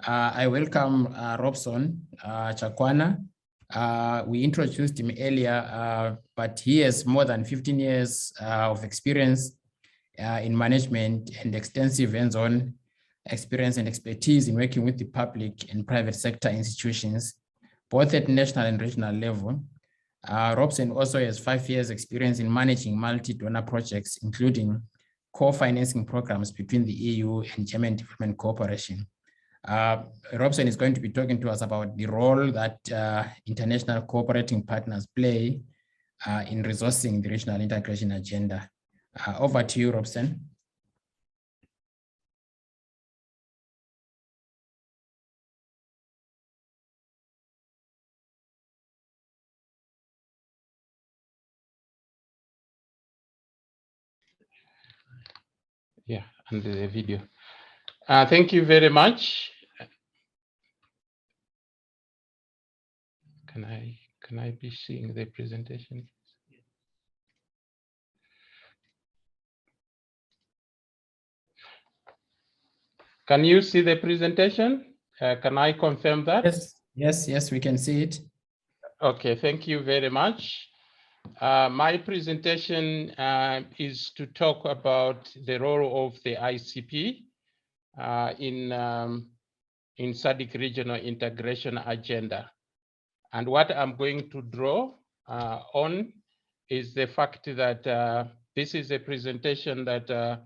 I welcome Robson Chakwana. We introduced him earlier, but he has more than 15 years of experience in management and extensive hands-on experience and expertise in working with the public and private sector institutions, both at national and regional level. Robson also has 5 years experience in managing multi-donor projects, including co-financing programs between the EU and German Development Cooperation. Robson is going to be talking to us about the role that international cooperating partners play in resourcing the regional integration agenda. Over to you, Robson. Yeah, and the video. Thank you very much. Can I be seeing the presentation? Can you see the presentation? Can I confirm that? Yes, we can see it. Okay, thank you very much. My presentation is to talk about the role of the ICP in SADC regional integration agenda. And what I'm going to draw on is the fact that this is a presentation that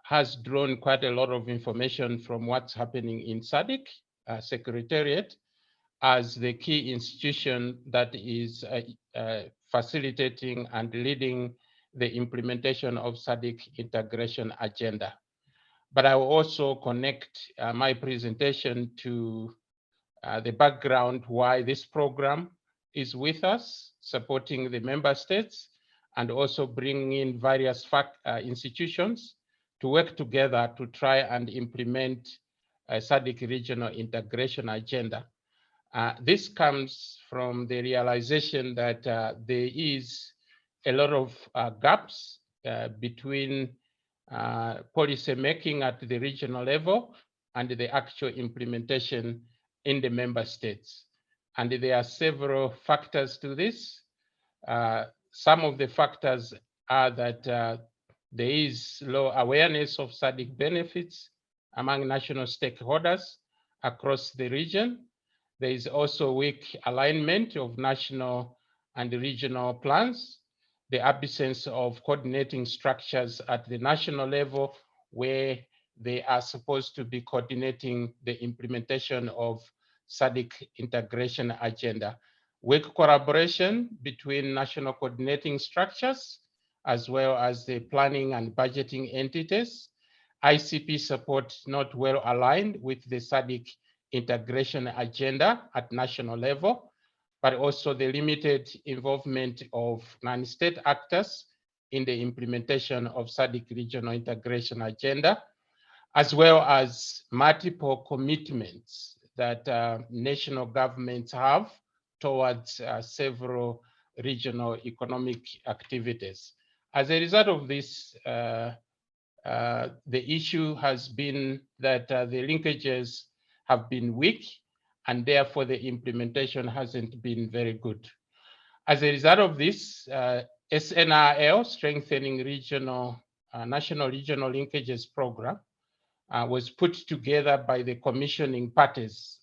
has drawn quite a lot of information from what's happening in SADC Secretariat as the key institution that is facilitating and leading the implementation of SADC integration agenda. But I will also connect my presentation to the background why this program is with us, supporting the member states, and also bringing in various institutions to work together to try and implement a SADC regional integration agenda. This comes from the realization that there is a lot of gaps between policy making at the regional level and the actual implementation in the member states. And there are several factors to this. Some of the factors are that there is low awareness of SADC benefits among national stakeholders across the region. There is also weak alignment of national and regional plans, the absence of coordinating structures at the national level where they are supposed to be coordinating the implementation of SADC integration agenda. Weak collaboration between national coordinating structures, as well as the planning and budgeting entities. ICP support not well aligned with the SADC integration agenda at national level, but also the limited involvement of non-state actors in the implementation of SADC regional integration agenda, as well as multiple commitments that national governments have towards several regional economic activities. As a result of this, the issue has been that the linkages have been weak, and therefore the implementation hasn't been very good. As a result of this, SNRL, Strengthening Regional, National Regional Linkages Program, was put together by the commissioning parties.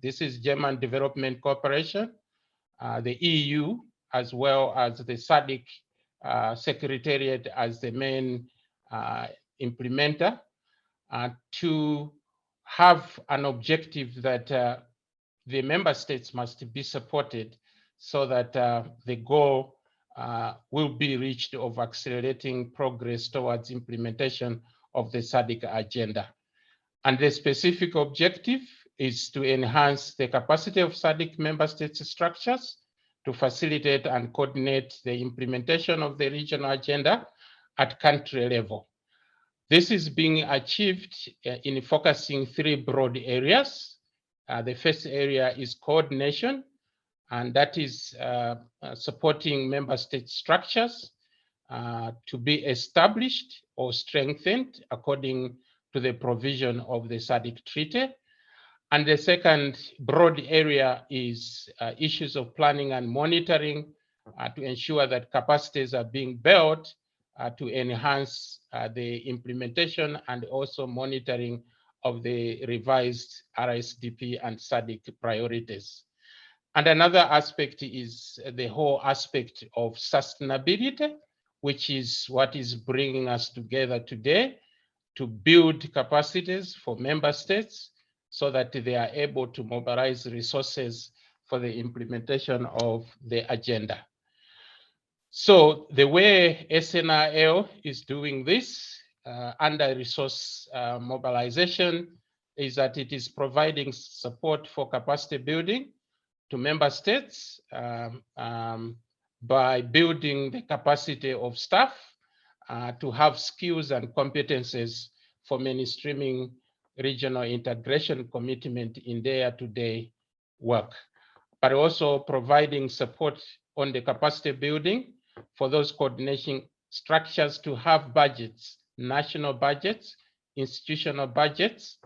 This is German Development Cooperation, the EU, as well as the SADC Secretariat as the main implementer, to have an objective that the member states must be supported so that the goal will be reached of accelerating progress towards implementation of the SADC agenda. And the specific objective is to enhance the capacity of SADC member states structures to facilitate and coordinate the implementation of the regional agenda at country level. This is being achieved in focusing 3 broad areas. The first area is coordination, and that is supporting member state structures to be established or strengthened according to the provision of the SADC Treaty. And the second broad area is issues of planning and monitoring to ensure that capacities are being built to enhance the implementation and also monitoring of the revised RSDP and SADC priorities. And another aspect is the whole aspect of sustainability, which is what is bringing us together today to build capacities for member states so that they are able to mobilize resources for the implementation of the agenda. So the way SNRL is doing this under resource mobilization is that it is providing support for capacity building to member states by building the capacity of staff to have skills and competences for mainstreaming regional integration commitment in their day-to-day work, but also providing support on the capacity building for those coordination structures to have budgets, national budgets, institutional budgets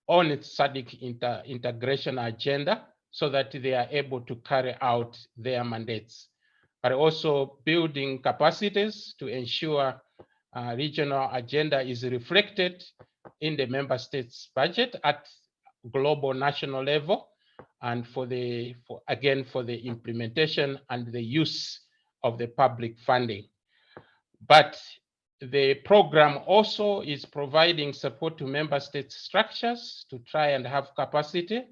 on its SADC integration agenda so that they are able to carry out their mandates, but also building capacities to ensure regional agenda is reflected in the member states' budget at global national level, and for the implementation and the use of the public funding. But the program also is providing support to member state structures to try and have capacity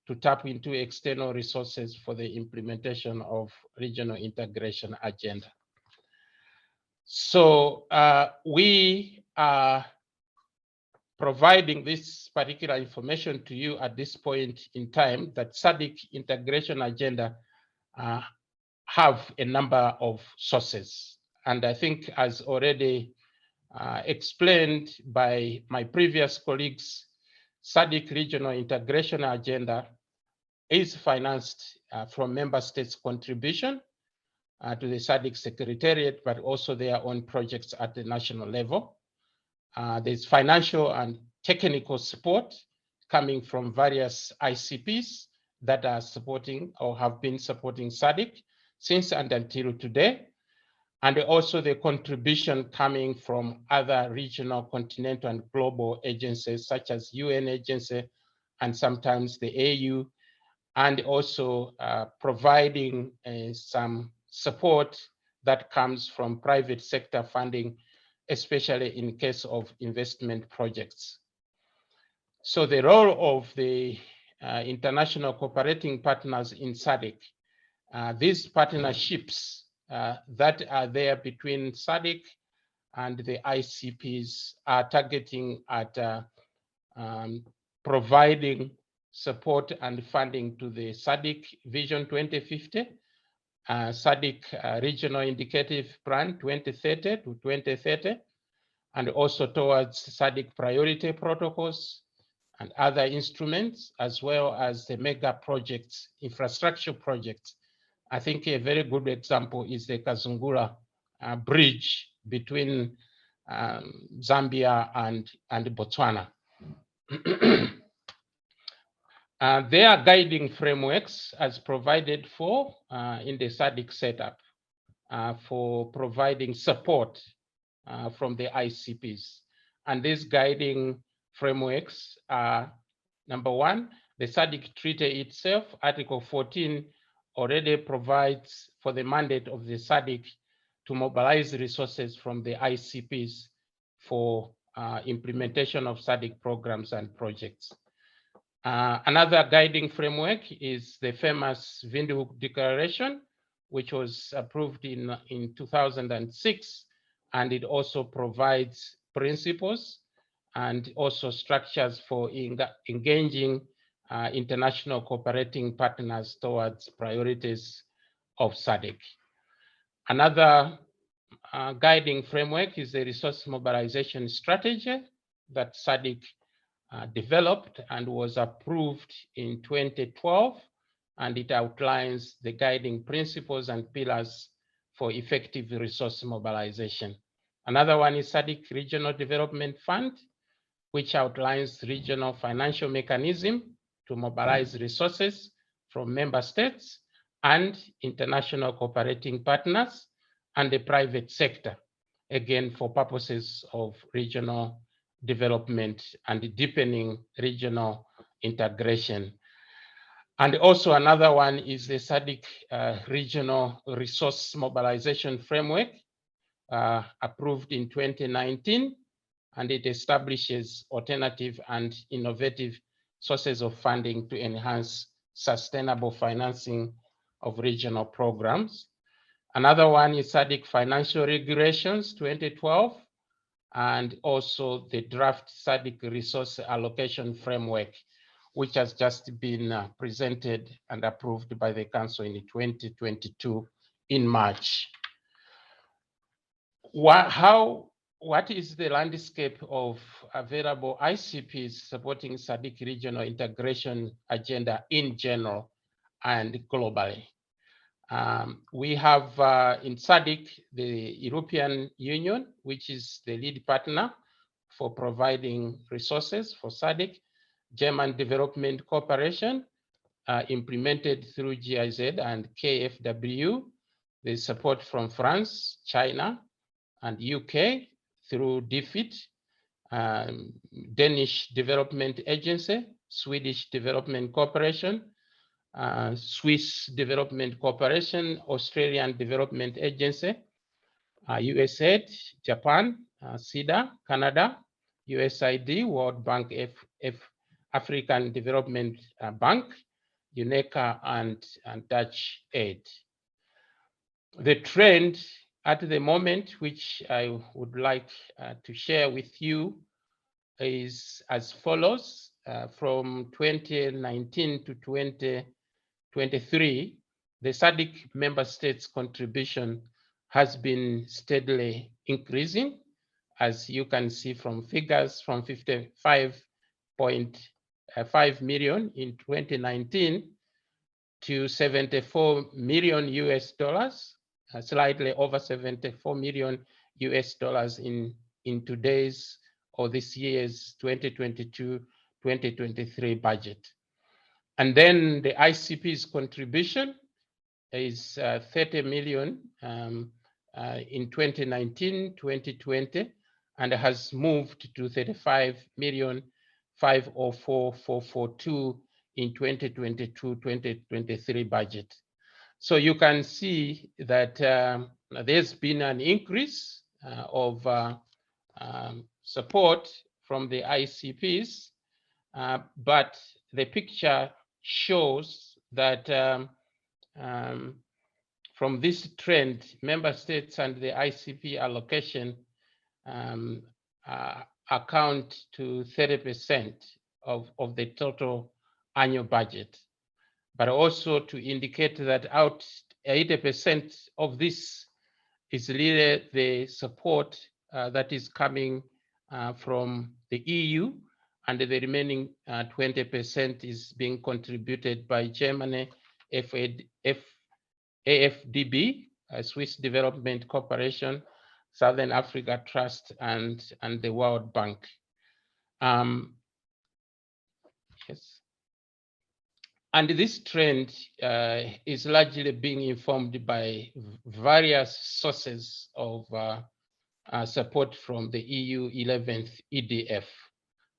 to tap into external resources for the implementation of regional integration agenda. So we are providing this particular information to you at this point in time that SADC integration agenda have a number of sources. And I think as already explained by my previous colleagues, SADC regional integration agenda is financed from member states' contribution to the SADC Secretariat, but also their own projects at the national level. There's financial and technical support coming from various ICPs that are supporting or have been supporting SADC since and until today. And also the contribution coming from other regional, continental, and global agencies such as UN agency and sometimes the AU, and also providing some support that comes from private sector funding, especially in case of investment projects. So the role of the international cooperating partners in SADC, these partnerships that are there between SADC and the ICPs are targeting at providing support and funding to the SADC Vision 2050, SADC Regional Indicative Plan 2030 to 2030, and also towards SADC priority protocols and other instruments, as well as the mega projects, infrastructure projects. I think a very good example is the Kazungura bridge between Zambia and Botswana. Their guiding frameworks as provided for in the SADC setup for providing support from the ICPs. And these guiding frameworks are, number one, the SADC Treaty itself, Article 14, already provides for the mandate of the SADC to mobilize resources from the ICPs for implementation of SADC programs and projects. Another guiding framework is the famous Windhoek Declaration, which was approved in 2006, and it also provides principles and also structures for engaging international cooperating partners towards priorities of SADC. Another guiding framework is the resource mobilization strategy that SADC developed and was approved in 2012, and it outlines the guiding principles and pillars for effective resource mobilization. Another one is SADC Regional Development Fund, which outlines regional financial mechanism to mobilize resources from member states and international cooperating partners and the private sector, again, for purposes of regional development and deepening regional integration. And also another one is the SADC Regional Resource Mobilization Framework, approved in 2019, and it establishes alternative and innovative sources of funding to enhance sustainable financing of regional programs. Another one is SADC Financial Regulations 2012, and also the draft SADC Resource Allocation Framework, which has just been presented and approved by the Council in 2022 in March. What is the landscape of available ICPs supporting SADC regional integration agenda in general and globally? We have in SADC the European Union, which is the lead partner for providing resources for SADC, German Development Cooperation, implemented through GiZ and KfW, the support from France, China, and UK through DFID, Danish Development Agency, Swedish Development Corporation, Swiss Development Corporation, Australian Development Agency, USAID, Japan, SIDA, Canada, USAID, World Bank, African Development Bank, UNECA, and Dutch Aid. The trend at the moment, which I would like to share with you, is as follows. From 2019 to 2023, the SADC member states' contribution has been steadily increasing, as you can see from figures from 55.5 million in 2019 to 74 million US dollars, slightly over 74 million US dollars in today's or this year's 2022-2023 budget. And then the ICP's contribution is 30 million in 2019-2020, and has moved to 35,504,442 in 2022-2023 budget. So you can see that there's been an increase of support from the ICPs, but the picture shows that from this trend, member states and the ICP allocation account to 30% of the total annual budget, but also to indicate that 80% of this is really the support that is coming from the EU, and the remaining 20% is being contributed by Germany, AFDB, Swiss Development Corporation, Southern Africa Trust, and the World Bank. Yes. And this trend is largely being informed by various sources of support from the EU 11th EDF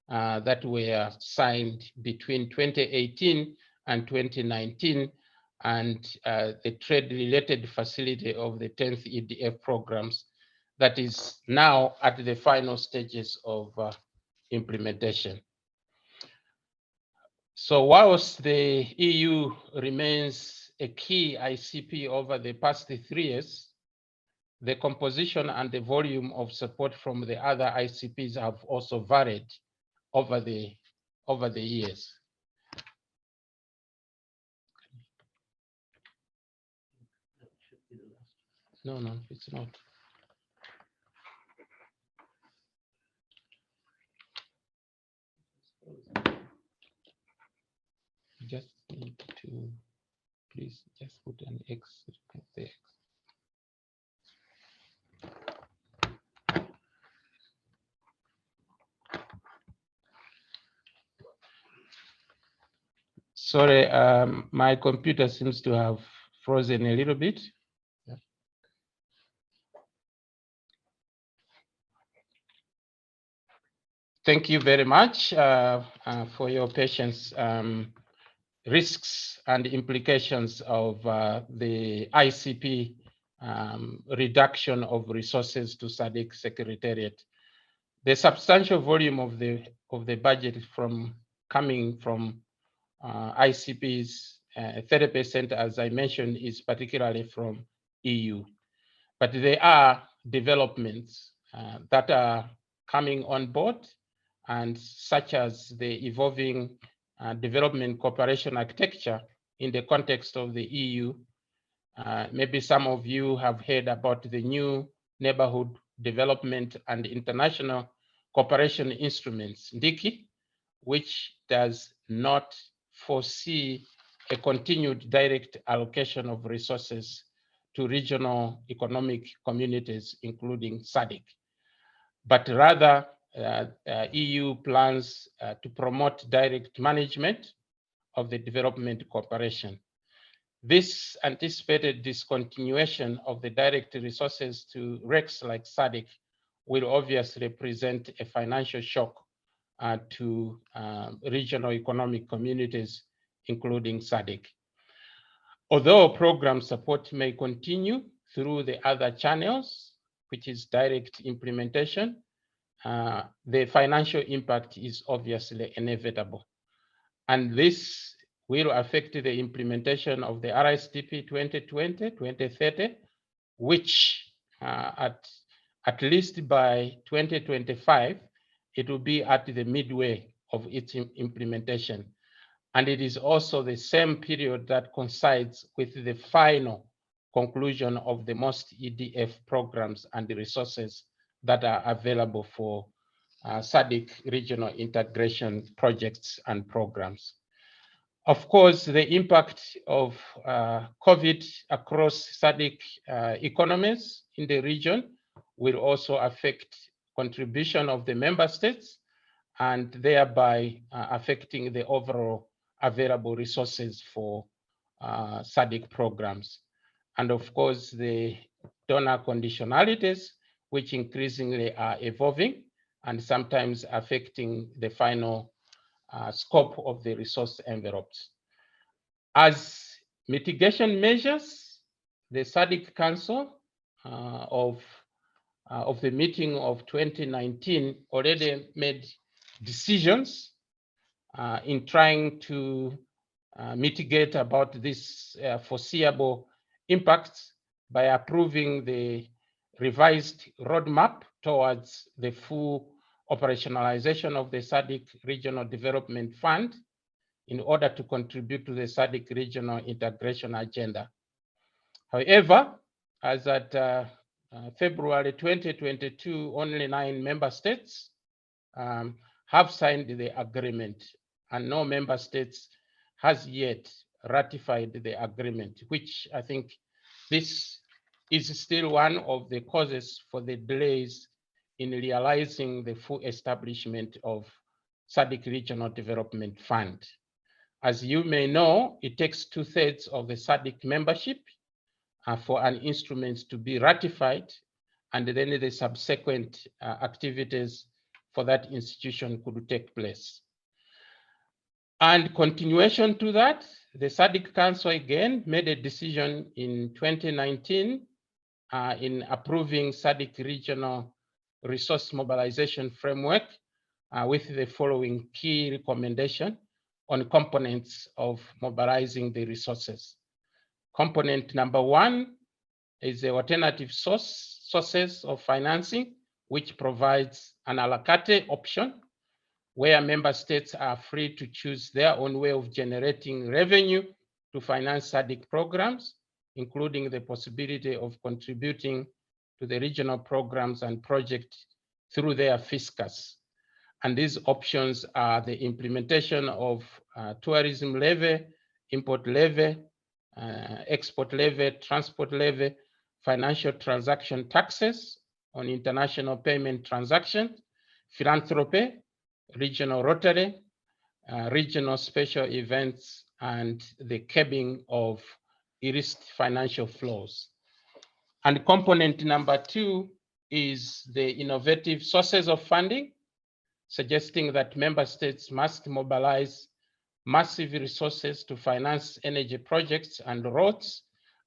that were signed between 2018 and 2019, and the trade-related facility of the 10th EDF programs that is now at the final stages of implementation. So whilst the EU remains a key ICP over the past 3 years, the composition and the volume of support from the other ICPs have also varied over the years. No, it's not. Just need to, please just put an X there. Sorry, my computer seems to have frozen a little bit. Thank you very much for your patience. Risks and implications of the ICP reduction of resources to SADC Secretariat. The substantial volume of the budget coming from ICPs, 30%, as I mentioned, is particularly from EU. But there are developments that are coming on board, and such as the evolving development cooperation architecture in the context of the EU. Maybe some of you have heard about the new Neighborhood Development and International Cooperation Instruments, NDICI, which does not foresee a continued direct allocation of resources to regional economic communities, including SADC, but rather EU plans to promote direct management of the development cooperation. This anticipated discontinuation of the direct resources to RECs like SADC will obviously present a financial shock to regional economic communities, including SADC. Although program support may continue through the other channels, which is direct implementation, the financial impact is obviously inevitable. And this will affect the implementation of the RSDP 2020-2030, which at least by 2025, it will be at the midway of its implementation. And it is also the same period that coincides with the final conclusion of the most EDF programs and the resources that are available for SADC regional integration projects and programs. Of course, the impact of COVID across SADC economies in the region will also affect contribution of the member states and thereby affecting the overall available resources for SADC programs. And of course, the donor conditionalities, which increasingly are evolving and sometimes affecting the final scope of the resource envelopes. As mitigation measures, the SADC Council of the meeting of 2019 already made decisions in trying to mitigate about this foreseeable impacts by approving the revised roadmap towards the full operationalization of the SADC Regional Development Fund in order to contribute to the SADC regional integration agenda. However, as at February 2022, only 9 member states have signed the agreement, and no member states has yet ratified the agreement, which I think this is still one of the causes for the delays in realizing the full establishment of SADC Regional Development Fund. As you may know, it takes 2/3 of the SADC membership for an instrument to be ratified, and then the subsequent activities for that institution could take place. And continuation to that, the SADC Council again made a decision in 2019 in approving SADC Regional Resource Mobilization Framework with the following key recommendation on components of mobilizing the resources. Component number 1 is the alternative sources of financing, which provides an a la carte option where member states are free to choose their own way of generating revenue to finance SADC programs, including the possibility of contributing to the regional programs and projects through their fiscus. And these options are the implementation of tourism levy, import levy, export levy, transport levy, financial transaction taxes on international payment transactions, philanthropy, regional Rotary, regional special events, and the curbing of illicit financial flows. And component number 2 is the innovative sources of funding, suggesting that member states must mobilize massive resources to finance energy projects and roads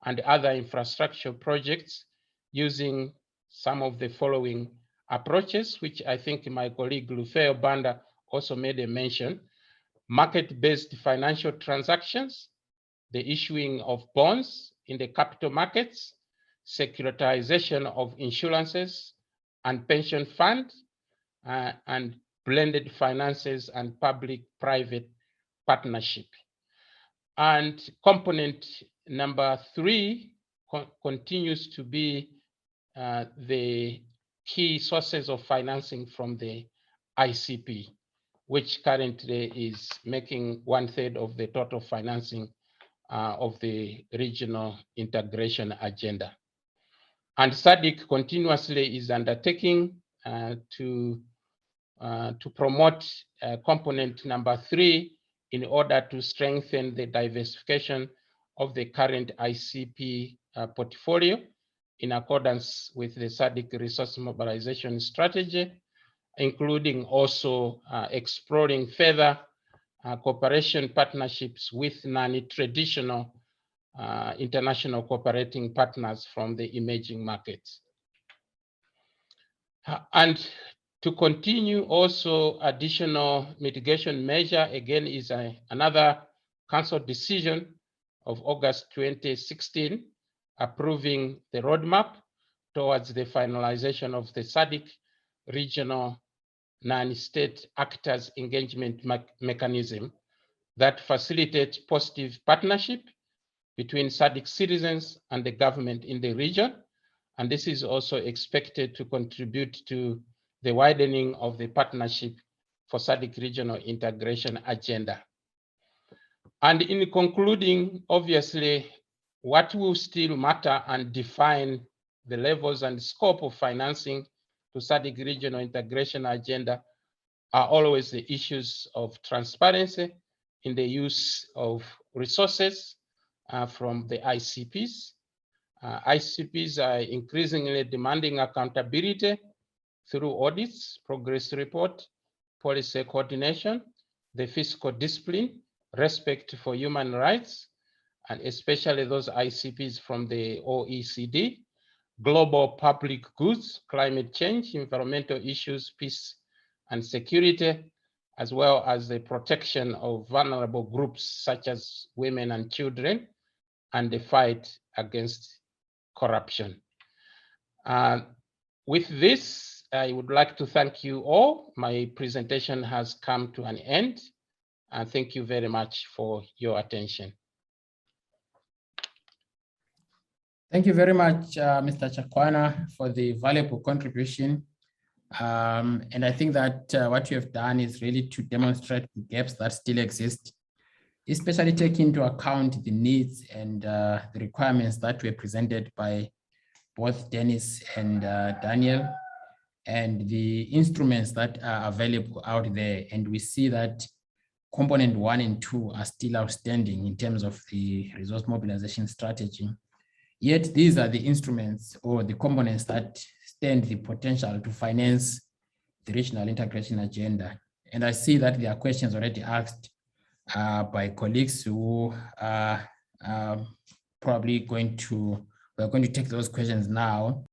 and other infrastructure projects using some of the following approaches, which I think my colleague Lufeo Banda also made a mention: market-based financial transactions, the issuing of bonds in the capital markets, securitization of insurances and pension funds, and blended finances and public-private partnership. And component number 3 continues to be the key sources of financing from the ICP, which currently is making 1/3 of the total financing of the regional integration agenda. And SADC continuously is undertaking to promote component number 3 in order to strengthen the diversification of the current ICP portfolio in accordance with the SADC resource mobilization strategy, including also exploring further cooperation partnerships with non-traditional international cooperating partners from the emerging markets. And to continue, also additional mitigation measure, again, is another council decision of August 2016, approving the roadmap towards the finalization of the SADC regional non-state actors engagement mechanism that facilitates positive partnership between SADC citizens and the government in the region. And this is also expected to contribute to the widening of the partnership for SADC regional integration agenda. And in concluding, obviously, what will still matter and define the levels and scope of financing to SADC regional integration agenda are always the issues of transparency in the use of resources from the ICPs. ICPs are increasingly demanding accountability through audits, progress report, policy coordination, the fiscal discipline, respect for human rights, and especially those ICPs from the OECD, global public goods, climate change, environmental issues, peace and security, as well as the protection of vulnerable groups such as women and children, and the fight against corruption. With this, I would like to thank you all. My presentation has come to an end, and thank you very much for your attention. Thank you very much, Mr. Chakwana, for the valuable contribution. And I think that what you have done is really to demonstrate the gaps that still exist, especially taking into account the needs and the requirements that were presented by both Dennis and Daniel, and the instruments that are available out there. And we see that component 1 and 2 are still outstanding in terms of the resource mobilization strategy. Yet these are the instruments or the components that stand the potential to finance the regional integration agenda. And I see that there are questions already asked by colleagues who are probably we're going to take those questions now.